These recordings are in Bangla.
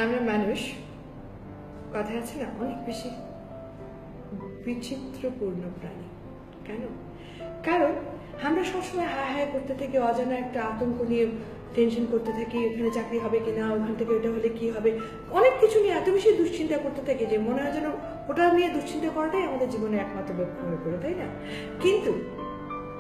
আমরা মানুষ কথা আছে না অনেক বেশি বিচিত্রপূর্ণ প্রাণী। কেন? কারণ আমরা সবসময় হায় হায় করতে থাকি, অজানা একটা আতঙ্ক নিয়ে টেনশন করতে থাকি, এখানে চাকরি হবে কিনা, ওখান থেকে ওটা হলে কি হবে, অনেক কিছু নিয়ে এত বেশি দুশ্চিন্তা করতে থাকি যে মনে হয় যেন ওটা নিয়ে দুশ্চিন্তা করাটাই আমাদের জীবনে একমাত্র লক্ষ্য হয়ে পড়ে, তাই না? কিন্তু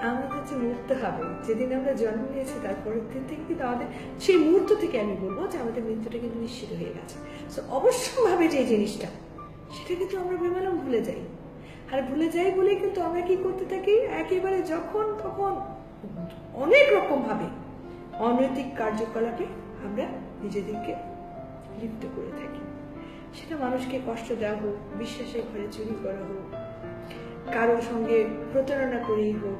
আমাদের যে মৃত্যু হবে, যেদিন আমরা জন্ম নিয়েছি তারপরের দিন থেকে কিন্তু আমাদের সেই মুহূর্ত থেকে আমি বলবো যে আমাদের মৃত্যুটা কিন্তু নিশ্চিত হয়ে গেছে। তো অবশ্যভাবে যে জিনিসটা সেটা কিন্তু আমরা বেমালুম ভুলে যাই। আর ভুলে যাই বলে কিন্তু আমরা কি করতে থাকি, একেবারে যখন তখন অনেক রকম ভাবে অনৈতিক কার্যকলাপে আমরা নিজেদেরকে লিপ্ত করে থাকি। সেটা মানুষকে কষ্ট দেওয়া হোক, বিশ্বাসের ঘরে চুরি করা হোক, কারোর সঙ্গে প্রতারণা করেই হোক,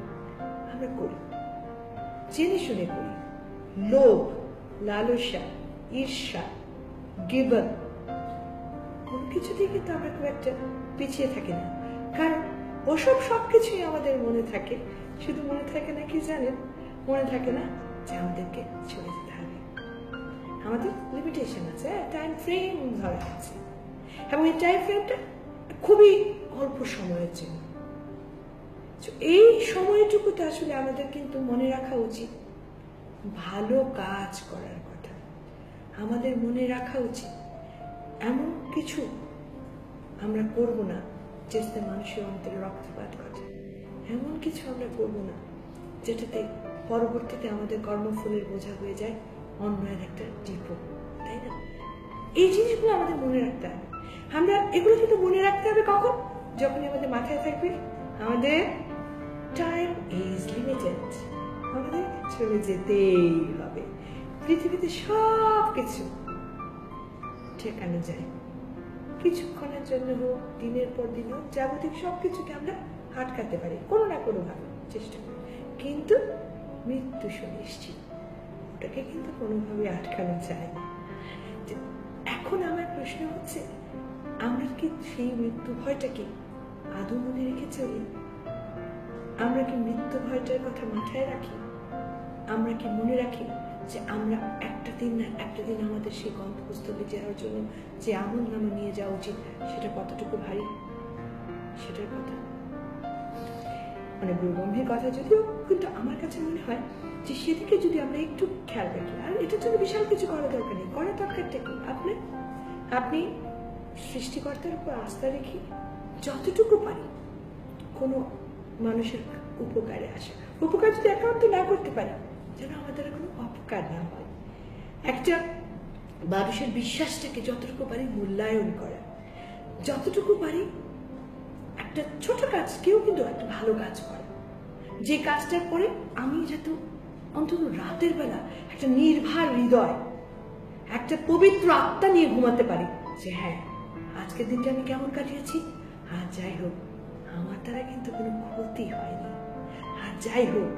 আমরা করি, জেনে শুনে করি। লোভ, লালসা, ঈর্ষা, গিবন, কোনো কিছুতেই কিন্তু আমরা খুব একটা পিছিয়ে থাকি না। কারণ ওসব সবকিছুই আমাদের মনে থাকে। শুধু মনে থাকে না কি জানেন? মনে থাকে না যে আমাদেরকে চলে যেতে হবে, আমাদের লিমিটেশন আছে, টাইম ফ্রেম ধরা আছে, এবং এই টাইম ফ্রেমটা খুবই অল্প সময়ের জন্য। এই সময়টুকুতে আসলে আমাদের কিন্তু মনে রাখা উচিত ভালো কাজ করার কথা। আমাদের মনে রাখা উচিত এমন কিছু আমরা করব না যেটাতে মানুষের অন্তরে রক্তপাত ঘটে, এমন কিছু আমরা করব না যেটাতে পরবর্তীতে আমাদের কর্মফলের বোঝা হয়ে যায় অন্যায়ের একটা ডিপো, তাই না? এই জিনিসগুলো আমাদের মনে রাখতে হবে। আমরা এগুলো কিন্তু মনে রাখতে হবে কখন? যখনই আমাদের মাথায় থাকবে আমাদের টাইম ইজ লিমিটেড, আমাদের চলে যেতেই হবে। পৃথিবীতে সব কিছু ঠেকানো যায়, কিছুক্ষণের জন্য হোক, দিনের পর দিন হোক, জাগতিক সবকিছুকে আমরা আটকাতে পারি কোনো না কোনো ভাবে, চেষ্টা করি। কিন্তু মৃত্যু সুনিশ্চিত, ওটাকে কিন্তু কোনোভাবে আটকানো যায় না। এখন আমার প্রশ্ন হচ্ছে, আমরা কি সেই মৃত্যু ভয়টাকে আদৌ মনে রেখে চলি? আমরা কি মৃত্যু ভয়টার কথা মাথায় রাখি? আমরা কি মনে রাখি যে আমরা একটা দিন না একটা দিন আমাদের সেই গন্তব্যস্থলে যাওয়ার জন্য যে আমল নামা নিয়ে যাওয়া উচিত সেটা কতটুকু ভারী, সেটার কথা মানে গম্ভীর কথা যদিও, কিন্তু আমার কাছে মনে হয় যে সেদিকে যদি আমরা একটু খেয়াল রাখি, আর এটার জন্য বিশাল কিছু করা দরকার নেই। করার দরকারটা কি? আপনি সৃষ্টিকর্তার উপর আস্থা রেখে যতটুকু পারি কোনো মানুষের উপকারে আসে, উপকার যদি একান্ত না করতে পারি যেন আমাদের কোনো অপকার না হয়। একটা মানুষের বিশ্বাসটাকে যতটুকু পারি মূল্যায়ন করা, যতটুকু পারি একটা ছোট কাজ, কেউ কিন্তু একটা ভালো কাজ করে, যে কাজটার পরে আমি যাতে অন্তত রাতের বেলা একটা নির্ভার হৃদয়, একটা পবিত্র আত্মা নিয়ে ঘুমাতে পারি যে হ্যাঁ আজকের দিনটা আমি কেমন কাটিয়েছি, আর যাই হোক আমার দ্বারা কিন্তু কোনো ক্ষতি হয়নি, আর যাই হোক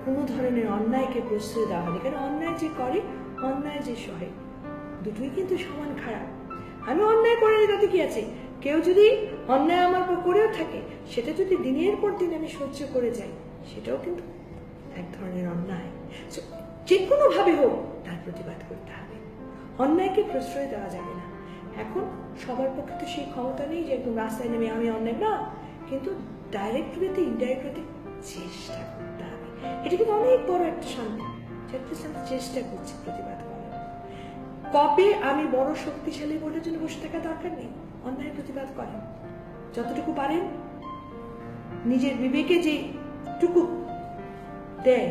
কোনো ধরনের অন্যায়কে প্রশ্রয় দেওয়া হয়নি। কারণ অন্যায় যে করে, অন্যায় যে সহে, দুটোই কিন্তু সমান খারাপ। আমি অন্যায় করে তাতে কি আছে? কেউ যদি অন্যায় আমার উপর করেও থাকে, সেটা যদি দিনের পর দিন আমি সহ্য করে যাই, সেটাও কিন্তু এক ধরনের অন্যায়। যে কোনো ভাবে হোক তার প্রতিবাদ করতে হবে, অন্যায়কে প্রশ্রয় দেওয়া যাবে না। এখন সবার পক্ষে তো সেই ক্ষমতা নেই যে একদম রাস্তায় নেমে আমি অন্যায় না, কিন্তু ডাইরেক্ট ওয়েতে ইনডাইরেক্ট ওয়েতে চেষ্টা করতে হবে। এটা কিন্তু অনেক বড় একটা শান্তি, যাতে আমরা চেষ্টা করছি প্রতিবাদ করার। কবে আমি বড় শক্তিশালী বলার জন্য বসে থাকা দরকার নেই, অন্যায় প্রতিবাদ করেন যতটুকু পারেন, নিজের বিবেকে যে টুকু দেয়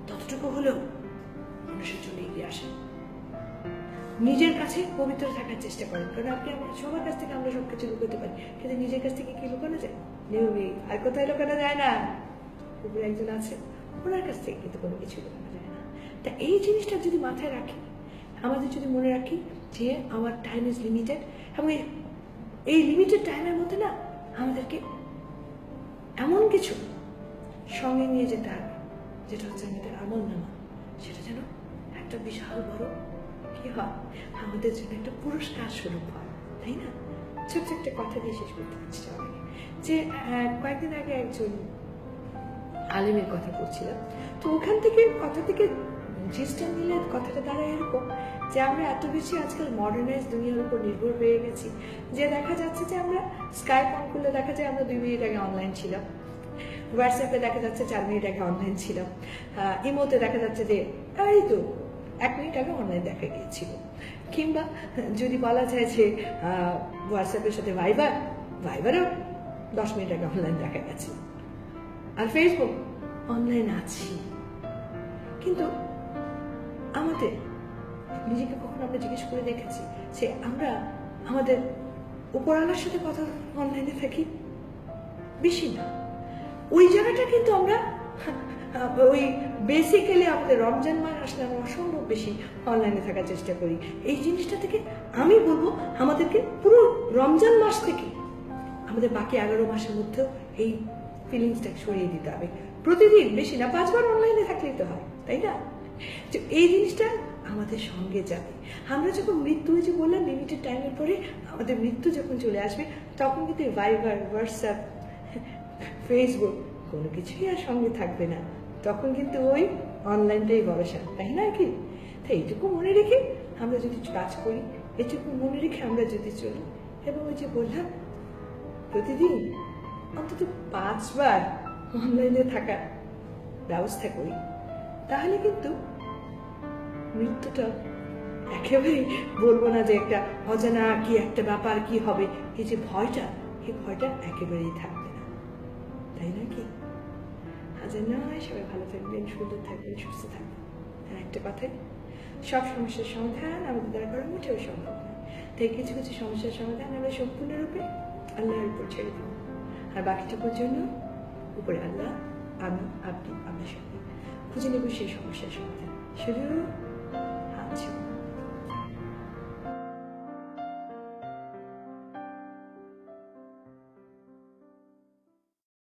ততটুকু হলেও মানুষের জন্য এগিয়ে আসেন, নিজের কাছে পবিত্র থাকার চেষ্টা করেন। কারণ আপনি আমাদের সবার কাছ থেকে আমরা সবকিছু লুকাতে পারি, কিন্তু নিজের কাছ থেকে কি লুকানো যায়? নেই, আর কোথায় লুকানো যায় না। উপরে একজন আছে, ওনার কাছ থেকে কিন্তু কোনো কিছু লুকানো যায় না। তা এই জিনিসটা যদি মাথায় রাখি, আমাদের যদি মনে রাখি যে আমার টাইম ইজ লিমিটেড, এবং এই লিমিটেড টাইমের মধ্যে না আমাদেরকে এমন কিছু সঙ্গে নিয়ে যেতে হবে যেটা হচ্ছে আমাদের আমল নামা, সেটা যেন একটা বিশাল বড় কি হয়, আমাদের জন্য একটা পুরস্কার স্বরূপ হয়, তাই না? ছোট্ট একটা কথা দিয়ে শেষ করতে চেষ্টা হবে যে কয়েকদিন আগে একজন আলেমের কথা বলছিলাম, তো ওখান থেকে কথা থেকে জিনিসটা নিলে কথাটা দাঁড়ায় এরকম যে আমরা এত বেশি আজকাল মডার্নাইজ দুনিয়ার উপর নির্ভর হয়ে গেছি যে দেখা যাচ্ছে যে আমরা স্কাইপ অন করলে দেখা যায় আমরা 2 মিনিট আগে অনলাইন ছিলাম, হোয়াটসঅ্যাপে দেখা যাচ্ছে 4 মিনিট আগে অনলাইন ছিলাম, ইমোতে দেখা যাচ্ছে যে এই তো 1 মিনিট আগে অনলাইন দেখা গিয়েছিল, কিংবা যদি বলা যায় যে হোয়াটসঅ্যাপের সাথে ভাইবারও 10 মিনিট আগে অনলাইন দেখা গেছে, আর ফেসবুক অনলাইন আছি। কিন্তু আমাদের নিজেকে কখনো আমরা জিজ্ঞেস করে দেখেছি যে আমরা আমাদের উপরওয়ালার সাথে কথা অনলাইনে থাকি? বেশি না। ওই জায়গাটা কিন্তু আমরা ওই বেসিক্যালি আমাদের রমজান মাস আসলে আমরা অসম্ভব বেশি অনলাইনে থাকার চেষ্টা করি। এই জিনিসটা থেকে আমি বলবো আমাদেরকে পুরো রমজান মাস থেকে আমাদের বাকি 11 মাসের মধ্যেও এই ফিলিংসটা সরিয়ে দিতে হবে। প্রতিদিন বেশি না 5 বার অনলাইনে থাকলেই তো হয়, তাই না? তো এই জিনিসটা আমাদের সঙ্গে যাবে। আমরা যখন মৃত্যু, যে বললাম লিমিটেড টাইমের পরে আমাদের মৃত্যু যখন চলে আসবে তখন কিন্তু ভাইবার, হোয়াটসঅ্যাপ, ফেসবুক কোনো কিছুই আর সঙ্গে থাকবে না। তখন কিন্তু ওই অনলাইনটাই ভরসা, তাই না কি? তাই এইটুকু মনে রেখে আমরা যদি কাজ করি, এটুকু মনে রেখে আমরা যদি চলি, এবং ওই যে বললাম প্রতিদিন অন্তত 5 বার অনলাইনে থাকার ব্যবস্থা করি, তাহলে কিন্তু মৃত্যুটা একেবারেই বলবো না যে একটা অজানা কি একটা ব্যাপার, কি হবে, এই যে ভয়টা, এই ভয়টা একেবারেই থাকবে না, তাই না কি? হাজার নয়, সবাই ভালো থাকবেন, সুন্দর থাকবেন, সুস্থ থাকবেন। আর একটা কথাই, সব সমস্যার সমাধান আমাদের দ্বারা করা মোটেও সম্ভব নয়। তাই কিছু কিছু সমস্যার সমাধান আমরা সম্পূর্ণরূপে আল্লাহর উপর ছেড়ে দেব, আর বাকিটুকুর জন্য উপরে আল্লাহ, আমি, আপনি, আমরা সবাই খুঁজে নেব সেই সমস্যার সমাধান। শুধু